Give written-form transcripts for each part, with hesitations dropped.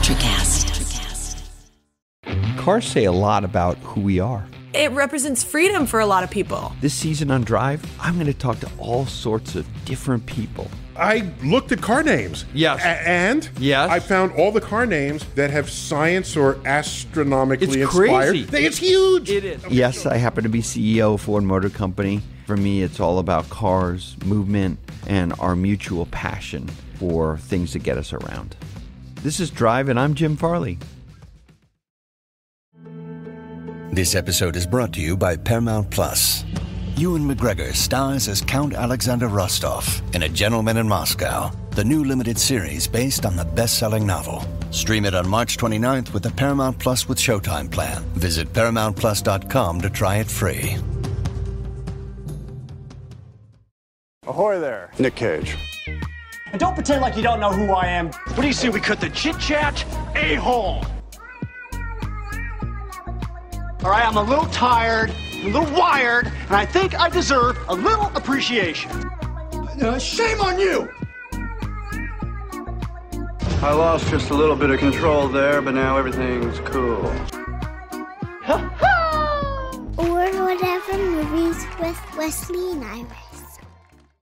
Electricast. Cars say a lot about who we are. It represents freedom for a lot of people. This season on Drive, I'm going to talk to all sorts of different people. I looked at car names. Yes. And yes. I found all the car names that have science or astronomically it's inspired. Crazy. It's huge. It is. Yes, I happen to be CEO of Ford Motor Company. For me, it's all about cars, movement, and our mutual passion for things that get us around. This is Drive, and I'm Jim Farley. This episode is brought to you by Paramount Plus. Ewan McGregor stars as Count Alexander Rostov in A Gentleman in Moscow, the new limited series based on the best-selling novel. Stream it on March 29th with the Paramount Plus with Showtime plan. Visit ParamountPlus.com to try it free. Ahoy there. Nick Cage. And don't pretend like you don't know who I am. What do you say we cut the chit-chat? A-hole! All right, I'm a little tired, a little wired, and I think I deserve a little appreciation. Shame on you! I lost just a little bit of control there, but now everything's cool. Or Whatever Movies with Wesley and Iris.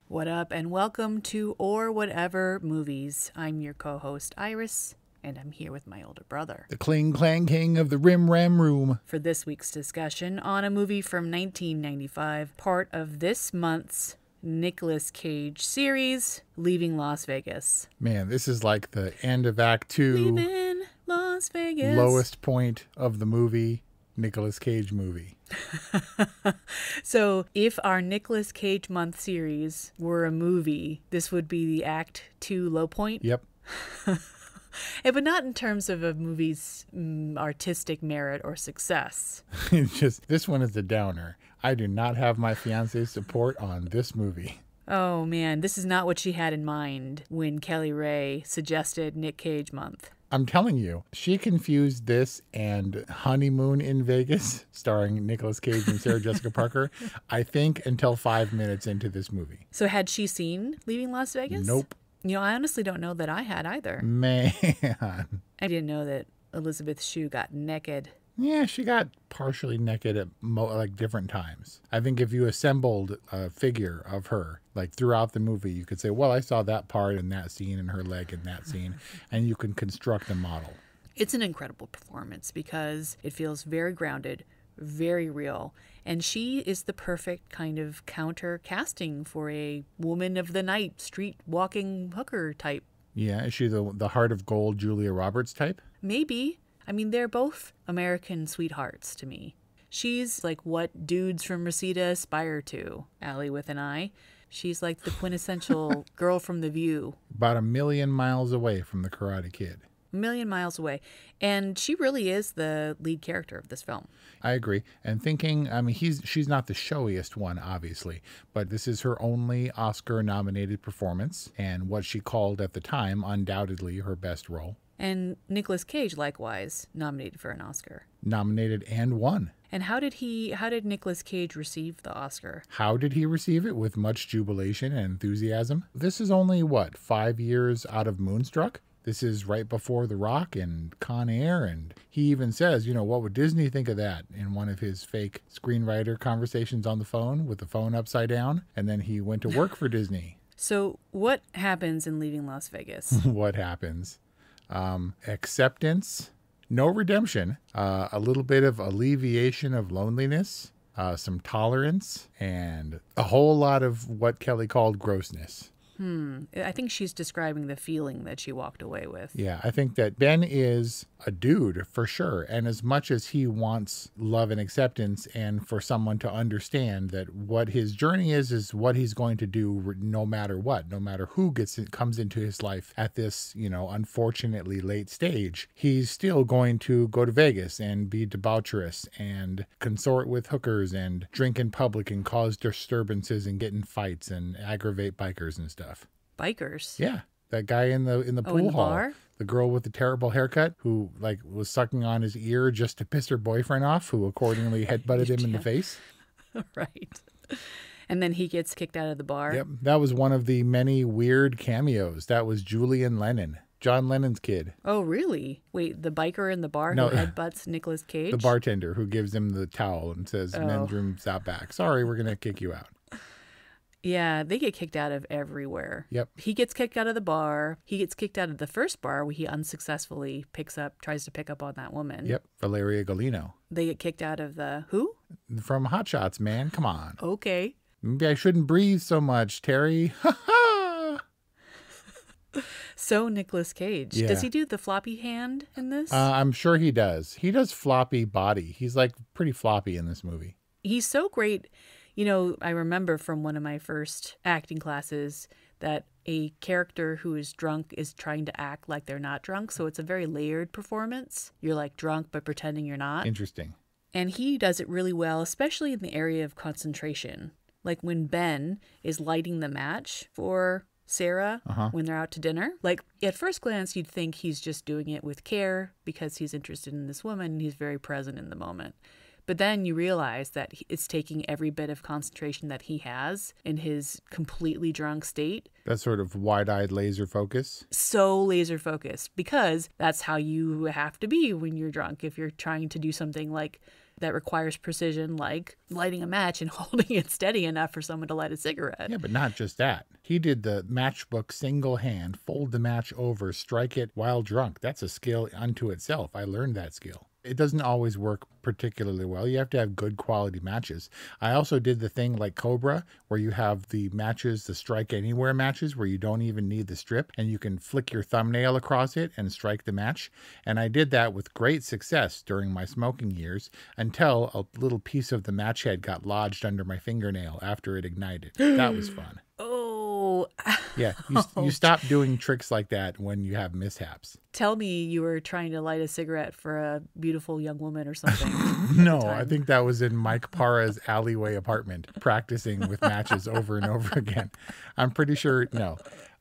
What up, and welcome to Or Whatever Movies. I'm your co-host, Iris, and I'm here with my older brother, the Kling Clang King of the Rim Ram Room, for this week's discussion on a movie from 1995, part of this month's NICOLAS Cage series, Leaving Las Vegas. Man, this is like the end of Act 2. Leaving Las Vegas. Lowest point of the movie, NICOLAS Cage movie. So if our NICOLAS Cage Month series were a movie, this would be the Act 2 low point? Yep. But not in terms of a movie's artistic merit or success. It's just, this one is a downer. I do not have my fiance's support on this movie. Oh man, this is not what she had in mind when Kelly Ray suggested Nick Cage Month. I'm telling you, she confused this and Honeymoon in Vegas, starring Nicolas Cage and Sarah Jessica Parker, I think until 5 minutes into this movie. So had she seen Leaving Las Vegas? Nope. You know, I honestly don't know that I had either. Man. I didn't know that Elisabeth Shue got naked. Yeah, she got partially naked at different times. I think if you assembled a figure of her, like throughout the movie, you could say, well, I saw that part in that scene and her leg in that scene, and you can construct a model. It's an incredible performance because it feels very grounded, very real, and she is the perfect kind of counter casting for a woman of the night, street walking hooker type. Yeah, is she the heart of gold Julia Roberts type? Maybe. I mean, they're both American sweethearts to me. She's like what dudes from Reseda aspire to, Allie with an eye. She's like the quintessential girl from The View. About 1,000,000 miles away from the Karate Kid. 1,000,000 miles away. And she really is the lead character of this film. I agree. And thinking, I mean, she's not the showiest one, obviously, but this is her only Oscar-nominated performance, and what she called at the time, undoubtedly, her best role. And Nicolas Cage, likewise, nominated for an Oscar. Nominated and won. And how did Nicolas Cage receive the Oscar? How did he receive it? With much jubilation and enthusiasm. This is only, 5 years out of Moonstruck? This is right before The Rock and Con Air, and he even says, what would Disney think of that in one of his fake screenwriter conversations on the phone with the phone upside down, and then he went to work for Disney. So what happens in Leaving Las Vegas? What happens? Acceptance, no redemption, a little bit of alleviation of loneliness, some tolerance, and a whole lot of what Kelly called grossness. I think she's describing the feeling that she walked away with. Yeah, I think that Ben is a dude for sure. And as much as he wants love and acceptance and for someone to understand that what his journey is what he's going to do no matter what, no matter who comes into his life at this, unfortunately late stage, he's still going to go to Vegas and be debaucherous and consort with hookers and drink in public and cause disturbances and get in fights and aggravate bikers and stuff. Bikers? Yeah. That guy in the pool hall. Bar? The girl with the terrible haircut who was sucking on his ear just to piss her boyfriend off, who accordingly headbutted him in the face. Right. And then he gets kicked out of the bar. Yep. That was one of the many weird cameos. That was Julian Lennon. John Lennon's kid. Oh, really? Wait, the biker in the bar No. who headbutts Nicolas Cage? The bartender who gives him the towel and says, men's room's out back. Sorry, we're going to kick you out. Yeah, they get kicked out of everywhere. Yep. He gets kicked out of the bar. He gets kicked out of the first bar where he unsuccessfully tries to pick up on that woman. Yep, Valeria Golino. They get kicked out of the who? From Hot Shots, man. Come on. Okay. Maybe I shouldn't breathe so much, Terry. Ha ha! So Nicolas Cage. Yeah. Does he do the floppy hand in this? I'm sure he does. He does floppy body. He's like pretty floppy in this movie. He's so great. You know, I remember from one of my first acting classes that a character who is drunk is trying to act like they're not drunk. So it's a very layered performance. You're like drunk, but pretending you're not. Interesting. And he does it really well, especially in the area of concentration. Like when Ben is lighting the match for Sarah when they're out to dinner. Like at first glance, you'd think he's just doing it with care because he's interested in this woman and he's very present in the moment. But then you realize that it's taking every bit of concentration that he has in his completely drunk state. That sort of wide-eyed laser focus. So laser focused, because that's how you have to be when you're drunk. If you're trying to do something like that requires precision, like lighting a match and holding it steady enough for someone to light a cigarette. Yeah, but not just that. He did the matchbook single hand, fold the match over, strike it while drunk. That's a skill unto itself. I learned that skill. It doesn't always work particularly well. You have to have good quality matches. I also did the thing like Cobra, where you have the matches, the strike anywhere matches, where you don't even need the strip and you can flick your thumbnail across it and strike the match. And I did that with great success during my smoking years until a little piece of the match head got lodged under my fingernail after it ignited. That was fun. Oh. Yeah, you stop doing tricks like that when you have mishaps. Tell me you were trying to light a cigarette for a beautiful young woman or something. No, I think that was in Mike Parra's alleyway apartment, practicing with matches over and over again. I'm pretty sure, no.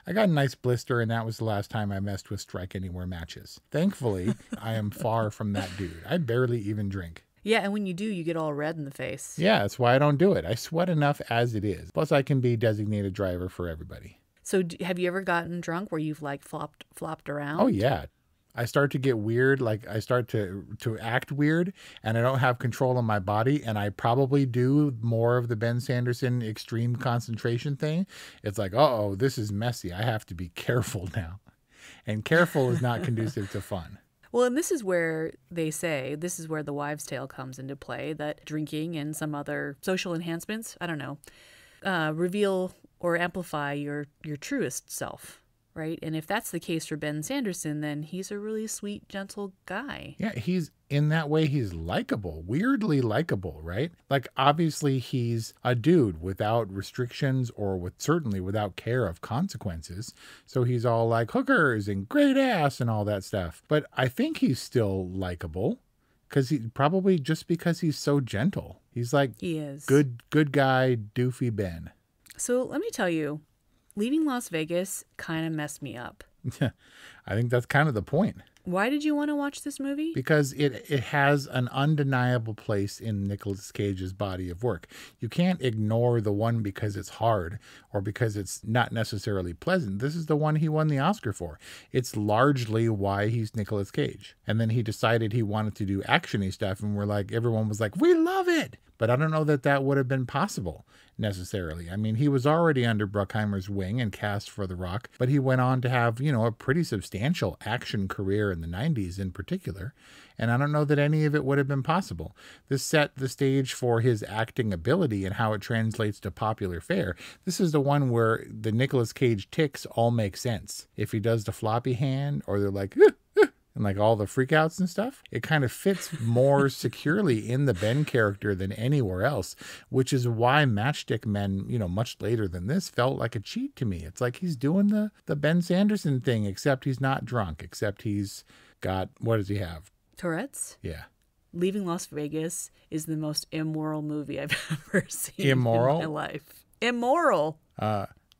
I got a nice blister, and that was the last time I messed with Strike Anywhere matches. Thankfully, I am far from that dude. I barely even drink. Yeah, and when you do, you get all red in the face. Yeah, that's why I don't do it. I sweat enough as it is. Plus, I can be designated driver for everybody. So have you ever gotten drunk where you've like flopped around? Oh, yeah. I start to get weird. Like I start to act weird and I don't have control of my body. And I probably do more of the Ben Sanderson extreme concentration thing. It's like, uh-oh, this is messy. I have to be careful now. And careful is not conducive to fun. Well, and this is where they say, this is where the wives' tale comes into play, that drinking and some other social enhancements, I don't know, reveal or amplify your truest self, right? And if that's the case for Ben Sanderson, then he's a really sweet, gentle guy. Yeah, he's in that way, he's likable, weirdly likable, right? Like, obviously, he's a dude without restrictions or certainly without care of consequences. So he's all like hookers and great ass and all that stuff. But I think he's still likable because because he's so gentle. He's like, he is good guy, doofy Ben. So let me tell you, leaving Las Vegas kind of messed me up. I think that's kind of the point. Why did you want to watch this movie? Because it has an undeniable place in Nicolas Cage's body of work. You can't ignore the one because it's hard or because it's not necessarily pleasant. This is the one he won the Oscar for. It's largely why he's Nicolas Cage. And then he decided he wanted to do actiony stuff, and everyone was like, we love it. But I don't know that would have been possible necessarily. I mean, he was already under Bruckheimer's wing and cast for The Rock, but he went on to have, a pretty substantial action career in the 90s in particular. And I don't know that any of it would have been possible. This set the stage for his acting ability and how it translates to popular fare. This is the one where the Nicolas Cage tics all make sense. If he does the floppy hand, or they're like, and like all the freakouts and stuff, it kind of fits more securely in the Ben character than anywhere else, which is why Matchstick Men, much later than this, felt like a cheat to me. It's like he's doing the Ben Sanderson thing, except he's not drunk, except he's got, what does he have? Tourette's? Yeah. Leaving Las Vegas is the most immoral movie I've ever seen Immoral? in my life. Immoral.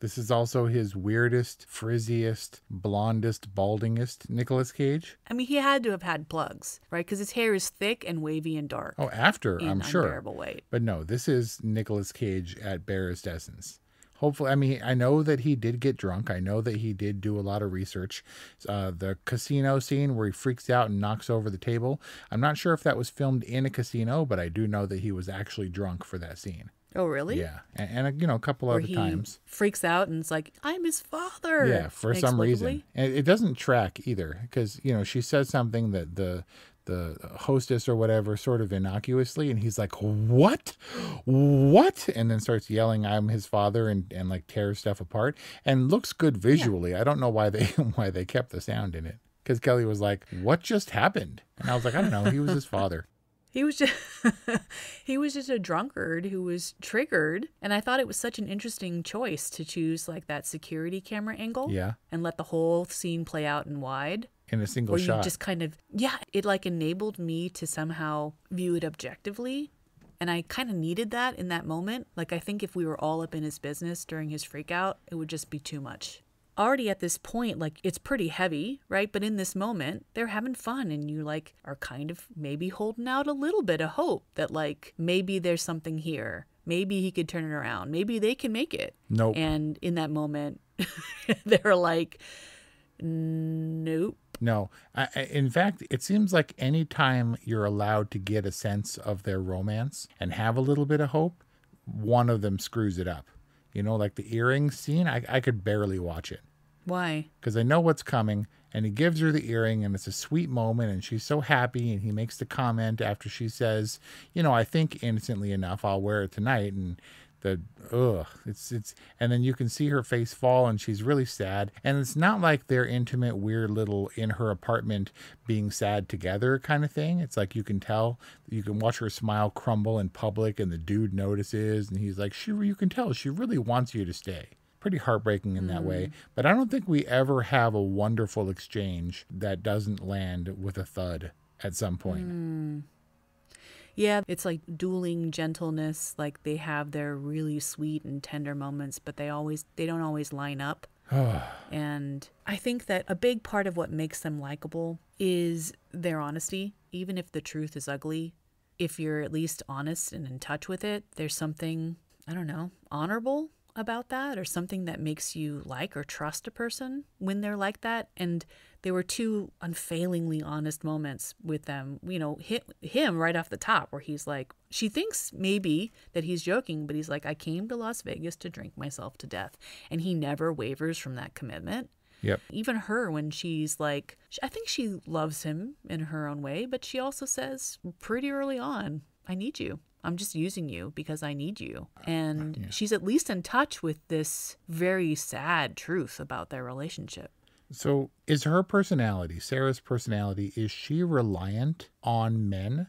This is also his weirdest, frizziest, blondest, baldingest Nicolas Cage. I mean, he had to have had plugs, right? Because his hair is thick and wavy and dark. Oh, after, I'm sure. Unbearable weight. But no, this is Nicolas Cage at barest essence. hopefully, I mean, I know that he did get drunk. I know that he did do a lot of research. The casino scene where he freaks out and knocks over the table. I'm not sure if that was filmed in a casino, but I do know that he was actually drunk for that scene. Oh, really? Yeah. And a couple other times. Freaks out and it's like, I'm his father. Yeah, for some reason. And it doesn't track either because, she says something that the hostess or whatever sort of innocuously, and he's like, what? And then starts yelling, I'm his father, and like tears stuff apart and looks good visually. Yeah. I don't know why they kept the sound in it. Because Kelly was like, what just happened? And I was like, I don't know. He was his father. He was just a drunkard who was triggered. And I thought it was such an interesting choice to choose like that security camera angle. Yeah. And let the whole scene play out in wide. In a single shot. You just kind of, it like enabled me to somehow view it objectively. And I kind of needed that in that moment. Like, I think if we were all up in his business during his freak out, it would just be too much. Already at this point, like, it's pretty heavy, right? But in this moment, they're having fun, and you like are kind of maybe holding out a little bit of hope that like maybe there's something here. Maybe he could turn it around. Maybe they can make it. Nope. And in that moment, they're like, nope. No. In fact, it seems like any time you're allowed to get a sense of their romance and have a little bit of hope, one of them screws it up. Like the earring scene, I could barely watch it. Why? Because I know what's coming, and he gives her the earring, and it's a sweet moment, and she's so happy, and he makes the comment after she says, I think innocently enough, I'll wear it tonight, and and then you can see her face fall, and she's really sad, and it's not like they're intimate, weird little in her apartment being sad together kind of thing. It's like you can watch her smile crumble in public, and the dude notices, and he's like, you can tell she really wants you to stay. Pretty heartbreaking in that way, but I don't think we ever have a wonderful exchange that doesn't land with a thud at some point. Yeah, it's like dueling gentleness. Like they have their really sweet and tender moments, but they don't always line up. And I think that a big part of what makes them likable is their honesty. Even if the truth is ugly, if you're at least honest and in touch with it, there's something, I don't know, honorable about that, or something that makes you like or trust a person when they're like that. And there were two unfailingly honest moments with them, him right off the top, where he's like, she thinks maybe that he's joking, but he's like, I came to Las Vegas to drink myself to death. And he never wavers from that commitment. Yep. Even her, when she's like, I think she loves him in her own way, but she also says pretty early on, I need you. I'm just using you because I need you. And she's at least in touch with this very sad truth about their relationship. So is her personality, Sarah's personality, is she reliant on men?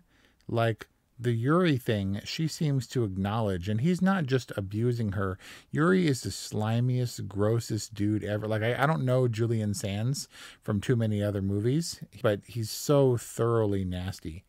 Like the Yuri thing, she seems to acknowledge, and he's not just abusing her. Yuri is the slimiest, grossest dude ever. Like, I don't know Julian Sands from too many other movies, but he's so thoroughly nasty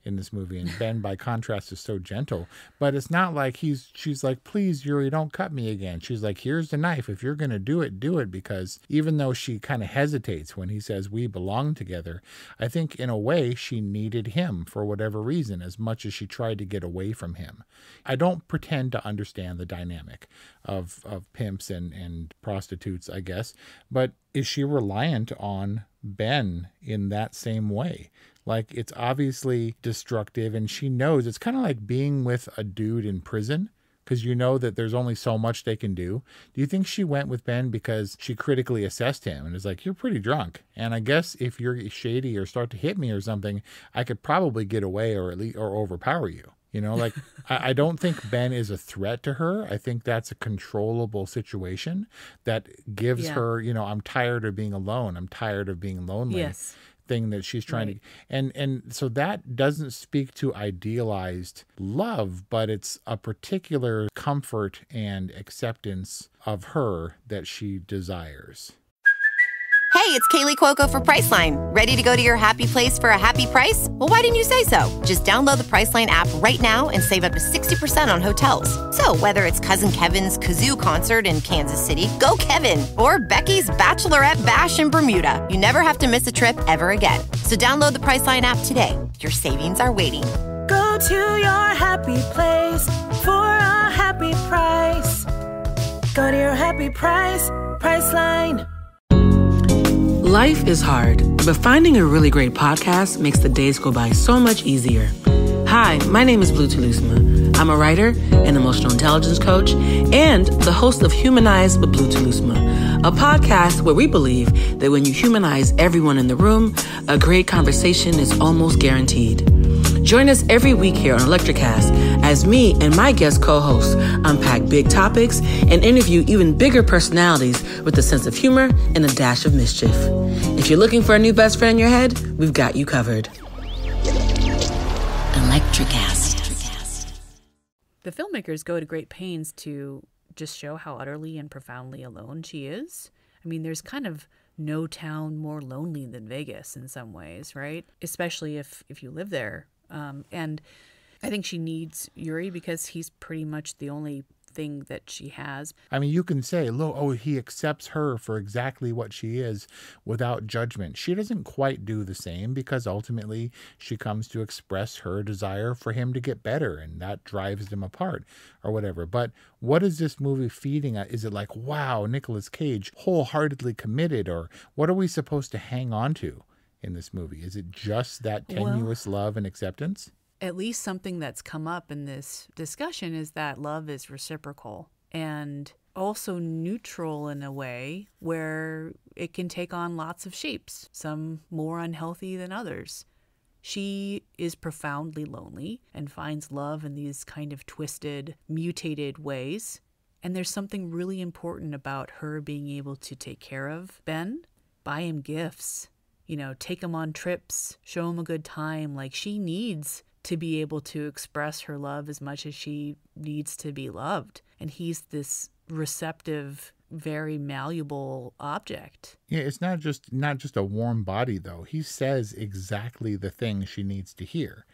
in this movie, and Ben by contrast is so gentle. But it's not like she's like, please Yuri, don't cut me again. She's like, here's the knife, if you're gonna do it, because even though she kind of hesitates when he says we belong together, I think in a way she needed him for whatever reason, as much as she tried to get away from him. I don't pretend to understand the dynamic of pimps and prostitutes, I guess, but is she reliant on Ben in that same way? Like, it's obviously destructive, and she knows it's kind of like being with a dude in prison, because you know that there's only so much they can do. Do you think she went with Ben because she critically assessed him and is like, you're pretty drunk, and I guess if you're shady or start to hit me or something, I could probably get away or at least or overpower you? Like, I don't think Ben is a threat to her. I think that's a controllable situation that gives her, I'm tired of being alone. I'm tired of being lonely. Yes. Thing that she's trying to, and so that doesn't speak to idealized love, but it's a particular comfort and acceptance of her that she desires. Hey, it's Kaylee Cuoco for Priceline. Ready to go to your happy place for a happy price? Well, why didn't you say so? Just download the Priceline app right now and save up to 60% on hotels. So whether it's Cousin Kevin's Kazoo Concert in Kansas City, go Kevin, or Becky's Bachelorette Bash in Bermuda, you never have to miss a trip ever again. So download the Priceline app today. Your savings are waiting. Go to your happy place for a happy price. Go to your happy price, Priceline. Life is hard, but finding a really great podcast makes the days go by so much easier. Hi, my name is Blue Telusma. I'm a writer, an emotional intelligence coach, and the host of Humanize with Blue Telusma, a podcast where we believe that when you humanize everyone in the room, a great conversation is almost guaranteed. Join us every week here on Electricast as me and my guest co-hosts unpack big topics and interview even bigger personalities with a sense of humor and a dash of mischief. If you're looking for a new best friend in your head, we've got you covered. Electricast. The filmmakers go to great pains to just show how utterly and profoundly alone she is. I mean, there's kind of no town more lonely than Vegas in some ways, right? Especially if you live there. And I think she needs Yuri because he's pretty much the only thing that she has. I mean, you can say, look, he accepts her for exactly what she is without judgment. She doesn't quite do the same because ultimately she comes to express her desire for him to get better, and that drives them apart or whatever. But what is this movie feeding at? Is it like, wow, Nicolas Cage wholeheartedly committed, or what are we supposed to hang on to in this movie? Is it just that tenuous love and acceptance? At least something that's come up in this discussion is that love is reciprocal and also neutral in a way where it can take on lots of shapes, some more unhealthy than others. She is profoundly lonely and finds love in these kind of twisted, mutated ways. And there's something really important about her being able to take care of Ben, buy him gifts, take him on trips, show him a good time. Like, she needs to be able to express her love as much as she needs to be loved. And he's this receptive, very malleable object. Yeah, it's not just a warm body, though. He says exactly the thing she needs to hear.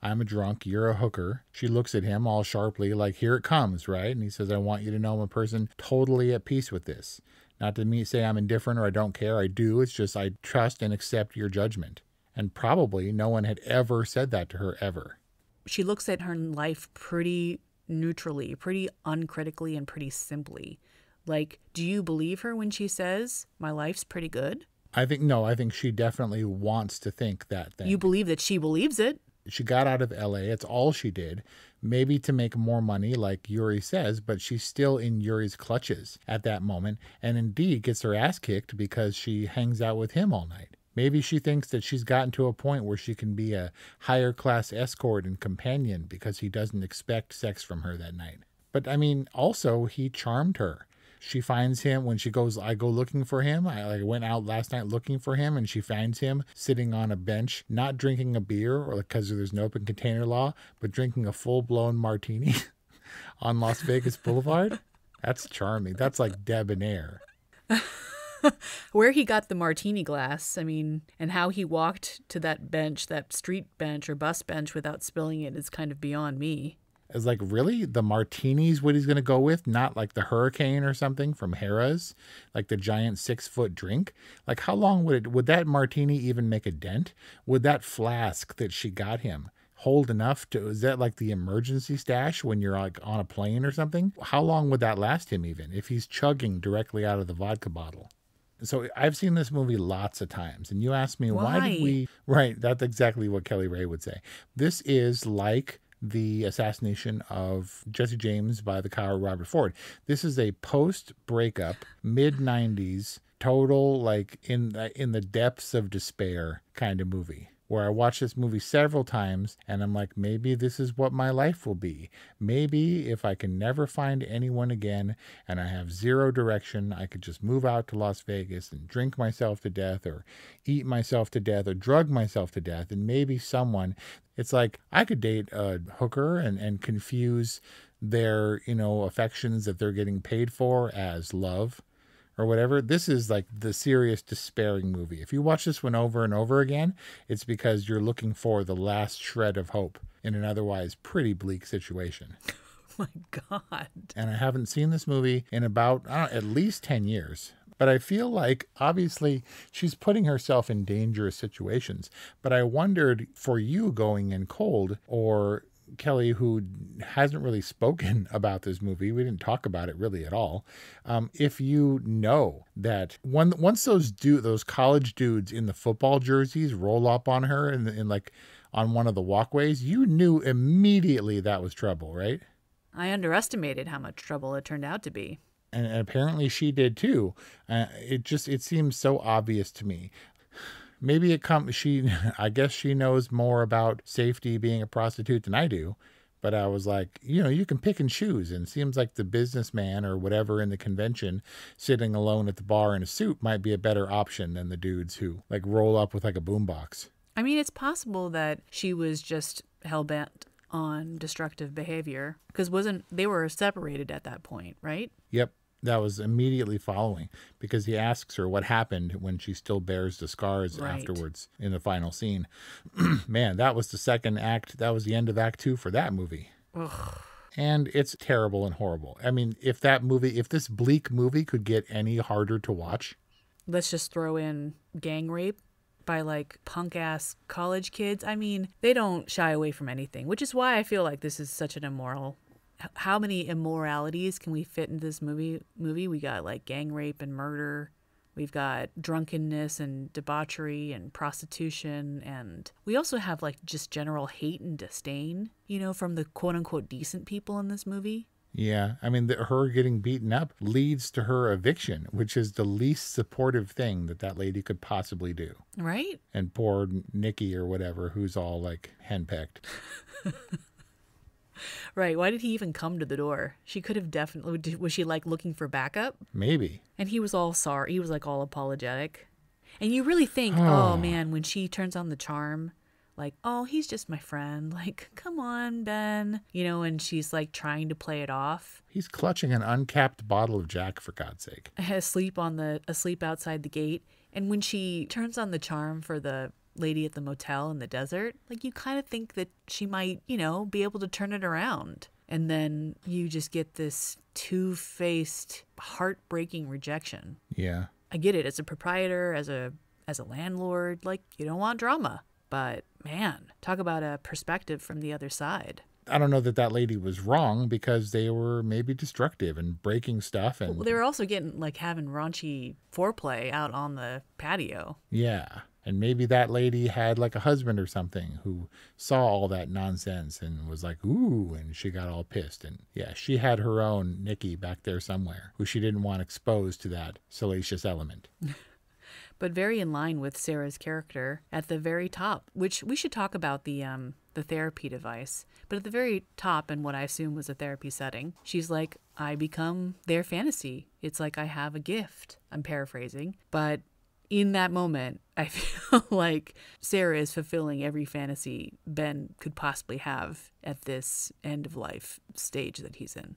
I'm a drunk, you're a hooker. She looks at him all sharply like, here it comes, right? And he says, I want you to know I'm a person totally at peace with this. Not to say I'm indifferent or I don't care. I do. It's just I trust and accept your judgment. And probably no one had ever said that to her ever. She looks at her life pretty neutrally, pretty uncritically, and pretty simply. Like, do you believe her when she says, my life's pretty good? I think she definitely wants to think that thing. You believe that she believes it. She got out of LA. It's all she did. Maybe to make more money, like Yuri says, but she's still in Yuri's clutches at that moment, and indeed gets her ass kicked because she hangs out with him all night. Maybe she thinks that she's gotten to a point where she can be a higher class escort and companion because he doesn't expect sex from her that night. But I mean, also, he charmed her. She finds him when she goes, I go looking for him. I went out last night looking for him, and she finds him sitting on a bench, not drinking a beer or because there's an open container law, but drinking a full-blown martini on Las Vegas Boulevard. That's charming. That's like debonair. Where he got the martini glass, I mean, and how he walked to that bench, that street bench or bus bench without spilling it is kind of beyond me. It's like, really? The martini's what he's going to go with? Not like the Hurricane or something from Harrah's? Like the giant 6-foot drink? Like, how long would that martini even make a dent? Would that flask that she got him hold enough to, is that like the emergency stash when you're like on a plane or something? How long would that last him even if he's chugging directly out of the vodka bottle? So I've seen this movie lots of times, and you asked me, why did we... Right, that's exactly what Kelly Ray would say. This is like the assassination of Jesse James by the coward Robert Ford. This is a post-breakup, mid-90s, total, like, in the depths of despair kind of movie, where I watched this movie several times, and I'm like, maybe this is what my life will be. Maybe if I can never find anyone again, and I have zero direction, I could just move out to Las Vegas and drink myself to death, or eat myself to death, or drug myself to death, and maybe someone... It's like I could date a hooker and confuse their, affections that they're getting paid for as love or whatever. This is like the serious despairing movie. If you watch this one over and over again, it's because you're looking for the last shred of hope in an otherwise pretty bleak situation. Oh my God. And I haven't seen this movie in about at least 10 years. But I feel like, obviously, she's putting herself in dangerous situations. But I wondered, for you going in cold, or Kelly, who hasn't really spoken about this movie, we didn't talk about it really at all. If you know that once those college dudes in the football jerseys roll up on her in like on one of the walkways, you knew immediately that was trouble, right? I underestimated how much trouble it turned out to be. And apparently she did too. It seems so obvious to me. Maybe I guess she knows more about safety being a prostitute than I do. But I was like, you can pick and choose. And it seems like the businessman or whatever in the convention sitting alone at the bar in a suit might be a better option than the dudes who like roll up with like a boombox. I mean, it's possible that she was just hell-bent on destructive behavior because they were separated at that point, right? Yep. That was immediately following because he asks her what happened when she still bears the scars afterwards in the final scene. Man, that was the second act. That was the end of Act 2 for that movie. Ugh. And it's terrible and horrible. I mean, if this bleak movie could get any harder to watch. Let's just throw in gang rape by like punk ass college kids. I mean, they don't shy away from anything, which is why I feel like this is such an immoral. How many immoralities can we fit into this movie? We got like gang rape and murder. We've got drunkenness and debauchery and prostitution. And we also have like just general hate and disdain, from the quote unquote decent people in this movie. Yeah. I mean, her getting beaten up leads to her eviction, which is the least supportive thing that lady could possibly do. Right. And poor Nikki or whatever, who's all like henpecked. Right. Why did he even come to the door? She could have definitely... Was she like looking for backup? Maybe. And he was all sorry. He was like all apologetic. And you really think, oh man, when she turns on the charm, like, oh, he's just my friend. Like, come on, Ben. And she's like trying to play it off. He's clutching an uncapped bottle of Jack, for God's sake. Asleep outside the gate. And when she turns on the charm for the lady at the motel in the desert, like you kind of think that she might, be able to turn it around. And then you just get this two-faced, heartbreaking rejection. Yeah. I get it. As a proprietor, as a landlord, like you don't want drama. But man, talk about a perspective from the other side. I don't know that lady was wrong because they were maybe destructive and breaking stuff. And they were also having raunchy foreplay out on the patio. Yeah. And maybe that lady had like a husband or something who saw all that nonsense and was like, ooh, and she got all pissed. And yeah, she had her own Nikki back there somewhere who she didn't want exposed to that salacious element. But very in line with Sarah's character at the very top, which we should talk about the therapy device. But at the very top, in what I assume was a therapy setting, she's like, I become their fantasy. It's like I have a gift. I'm paraphrasing. But in that moment, I feel like Sarah is fulfilling every fantasy Ben could possibly have at this end of life stage that he's in.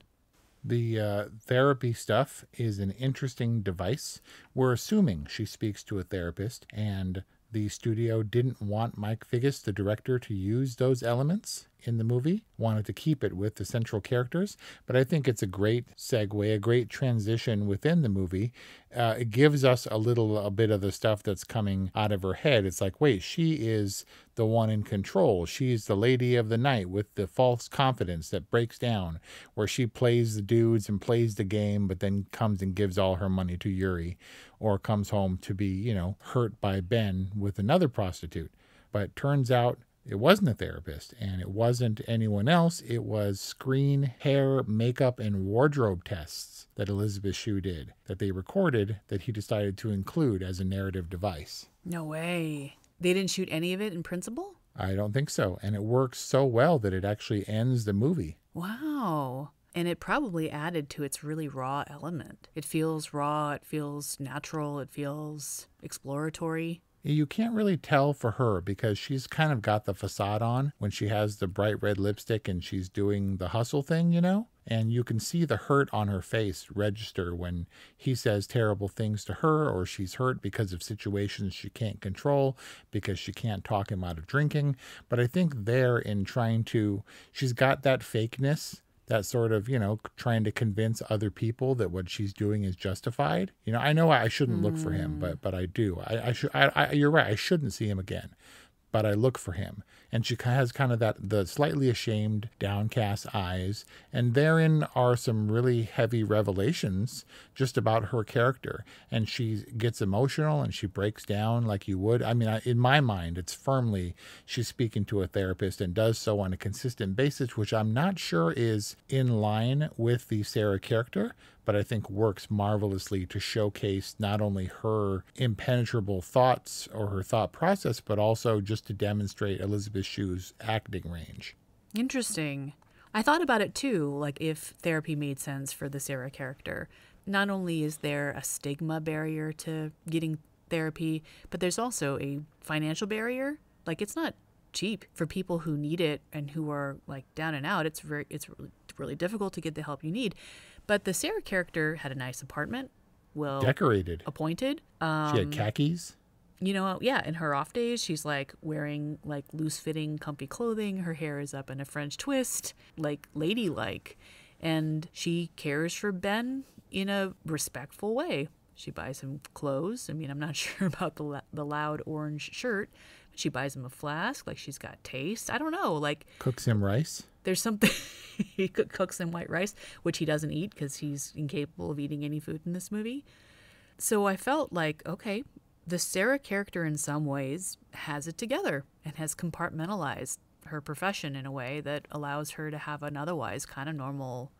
The therapy stuff is an interesting device. We're assuming she speaks to a therapist, and the studio didn't want Mike Figgis, the director, to use those elements in the movie, wanted to keep it with the central characters. But I think it's a great segue, a great transition within the movie. It gives us a bit of the stuff that's coming out of her head. It's like, wait, she is the one in control. She's the lady of the night with the false confidence that breaks down, where she plays the dudes and plays the game, but then comes and gives all her money to Yuri, or comes home to be, hurt by Ben with another prostitute. But turns out it wasn't a therapist, and it wasn't anyone else. It was screen, hair, makeup, and wardrobe tests that Elisabeth Shue did, that they recorded, that he decided to include as a narrative device. No way. They didn't shoot any of it in principle? I don't think so. And it works so well that it actually ends the movie. Wow. And it probably added to its really raw element. It feels raw, it feels natural, it feels exploratory. You can't really tell for her because she's kind of got the facade on when she has the bright red lipstick and she's doing the hustle thing, And you can see the hurt on her face register when he says terrible things to her, or she's hurt because of situations she can't control, because she can't talk him out of drinking. But I think she's got that fakeness, that sort of, trying to convince other people that what she's doing is justified. I know I shouldn't look for him, but I do. You're right. I shouldn't see him again. but I look for him. And she has kind of the slightly ashamed, downcast eyes. And therein are some really heavy revelations just about her character. And she gets emotional and she breaks down like you would. I mean, in my mind, it's firmly she's speaking to a therapist and does so on a consistent basis, which I'm not sure is in line with the Sarah character, but I think works marvelously to showcase not only her impenetrable thoughts or her thought process, but also just to demonstrate Elisabeth Shue's acting range. Interesting. I thought about it too, like if therapy made sense for the Sarah character. Not only is there a stigma barrier to getting therapy, but there's also a financial barrier. Like it's not cheap for people who need it and who are like down and out. It's really difficult to get the help you need. But the Sarah character had a nice apartment, well decorated, appointed. She had khakis. You know, yeah, in her off days, she's like wearing like loose-fitting, comfy clothing. Her hair is up in a French twist, like ladylike. And she cares for Ben in a respectful way. She buys him clothes. I mean, I'm not sure about the loud orange shirt. She buys him a flask, like she's got taste. I don't know, like... Cooks him rice. There's something... He cooks him white rice, which he doesn't eat because he's incapable of eating any food in this movie. So I felt like, okay, the Sarah character in some ways has it together and has compartmentalized her profession in a way that allows her to have an otherwise kind of normal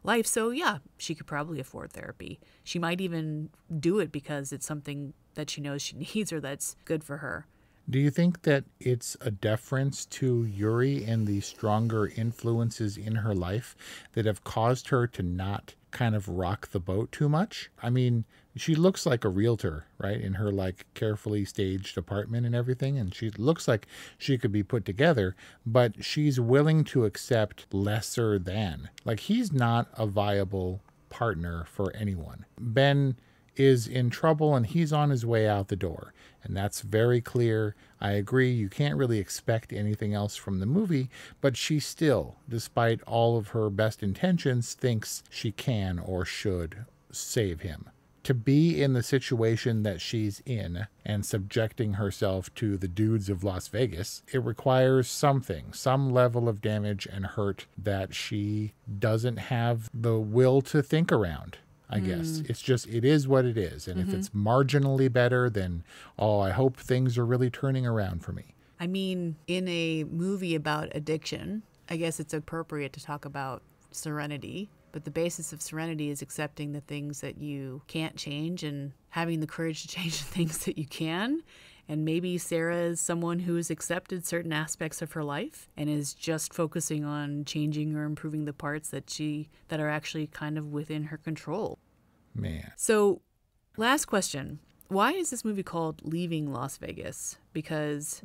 life. So yeah, she could probably afford therapy. She might even do it because it's something that she knows she needs or that's good for her. Do you think that it's a deference to Yuri and the stronger influences in her life that have caused her to not kind of rock the boat too much? I mean, she looks like a realtor, right, in her like carefully staged apartment and everything, and she looks like she could be put together, but she's willing to accept lesser than. Like, he's not a viable partner for anyone. Ben is in trouble and he's on his way out the door. And that's very clear. I agree, you can't really expect anything else from the movie, but she still, despite all of her best intentions, thinks she can or should save him. To be in the situation that she's in and subjecting herself to the dudes of Las Vegas, it requires something, some level of damage and hurt that she doesn't have the will to think around. I guess it's just, it is what it is. And if it's marginally better, then, I hope things are really turning around for me. I mean, in a movie about addiction, I guess it's appropriate to talk about serenity. But the basis of serenity is accepting the things that you can't change and having the courage to change the things that you can. And maybe Sarah is someone who has accepted certain aspects of her life and is just focusing on changing or improving the parts that are actually kind of within her control. Man. So, last question. Why is this movie called Leaving Las Vegas? Because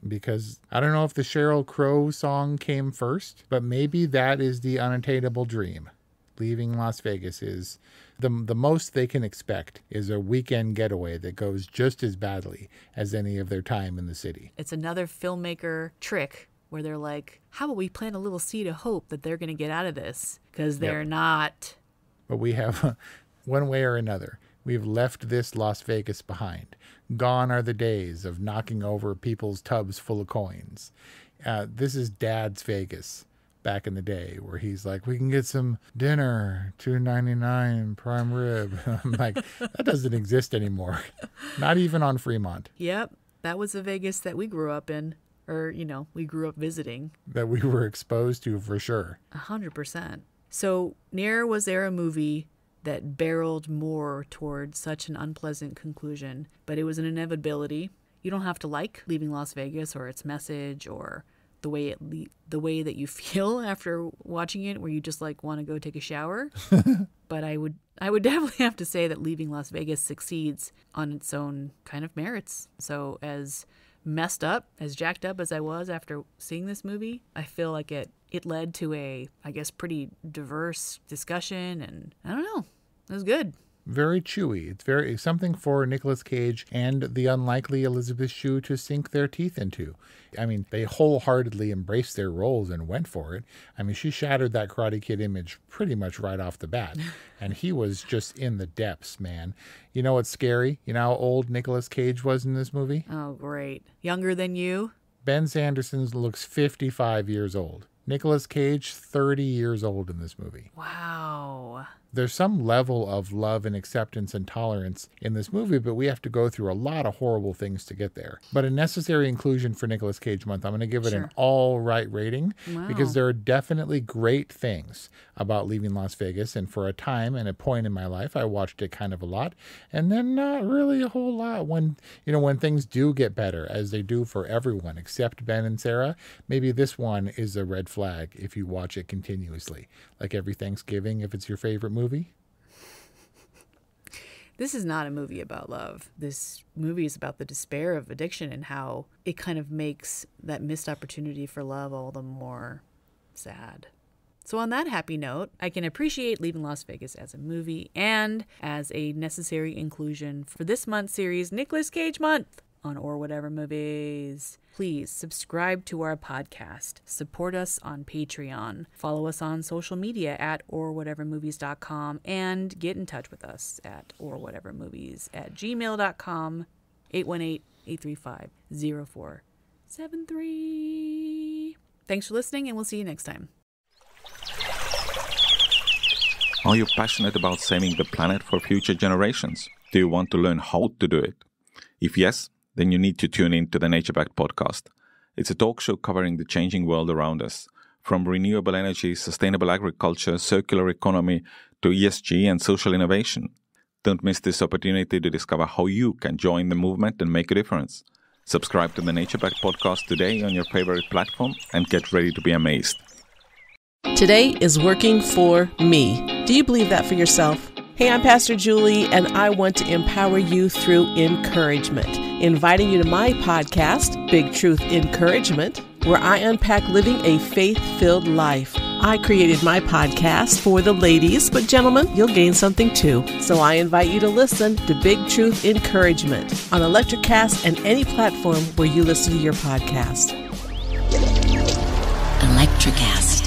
I don't know if the Sheryl Crow song came first, but maybe that is the unattainable dream. Leaving Las Vegas is the most they can expect is a weekend getaway that goes just as badly as any of their time in the city. It's another filmmaker trick where they're like, how about we plant a little seed of hope that they're going to get out of this? Because they're not. But we have, one way or another, we've left this Las Vegas behind. Gone are the days of knocking over people's tubs full of coins. This is Dad's Vegas. Back in the day, where he's like, we can get some dinner, $2.99 prime rib. I'm like, that doesn't exist anymore. Not even on Fremont. Yep, that was the Vegas that we grew up in, or we grew up visiting. That we were exposed to for sure. 100%. So, ne'er was there a movie that barreled more toward such an unpleasant conclusion, but it was an inevitability. You don't have to like Leaving Las Vegas or its message or the way that you feel after watching it, where you just like want to go take a shower. But I would definitely have to say that Leaving Las Vegas succeeds on its own kind of merits. So as messed up, as jacked up as I was after seeing this movie, I feel like it led to a, I guess, pretty diverse discussion, and I don't know, it was good. Very chewy. It's something for Nicolas Cage and the unlikely Elisabeth Shue to sink their teeth into. I mean, they wholeheartedly embraced their roles and went for it. I mean, she shattered that Karate Kid image pretty much right off the bat. And he was just in the depths, man. You know what's scary? You know how old Nicolas Cage was in this movie? Oh, great. Younger than you? Ben Sanderson looks 55 years old. Nicolas Cage, 30 years old in this movie. Wow. There's some level of love and acceptance and tolerance in this movie, but we have to go through a lot of horrible things to get there. But a necessary inclusion for Nicolas Cage Month. I'm going to give it an all right rating because there are definitely great things about Leaving Las Vegas. And for a time and a point in my life, I watched it kind of a lot, and then not really a whole lot. When things do get better, as they do for everyone except Ben and Sarah, maybe this one is a red flag if you watch it continuously, like every Thanksgiving if it's your favorite movie. This is not a movie about love. This movie is about the despair of addiction and how it kind of makes that missed opportunity for love all the more sad. So on that happy note, I can appreciate Leaving Las Vegas as a movie and as a necessary inclusion for this month's series, Nicolas Cage Month, on Or Whatever Movies. Please subscribe to our podcast. Support us on Patreon. Follow us on social media at orwhatevermovies.com and get in touch with us at orwhatevermovies@gmail.com, 818-835-0473. Thanks for listening, and we'll see you next time. Are you passionate about saving the planet for future generations? Do you want to learn how to do it? If yes, then you need to tune in to the Nature Back podcast. It's a talk show covering the changing world around us, from renewable energy, sustainable agriculture, circular economy, to ESG and social innovation. Don't miss this opportunity to discover how you can join the movement and make a difference. Subscribe to the Nature Back podcast today on your favorite platform and get ready to be amazed. Today is working for me. Do you believe that for yourself? Hey, I'm Pastor Julie, and I want to empower you through encouragement. Inviting you to my podcast, Big Truth Encouragement, where I unpack living a faith-filled life. I created my podcast for the ladies, but gentlemen, you'll gain something too. So I invite you to listen to Big Truth Encouragement on Electricast and any platform where you listen to your podcast. Electricast.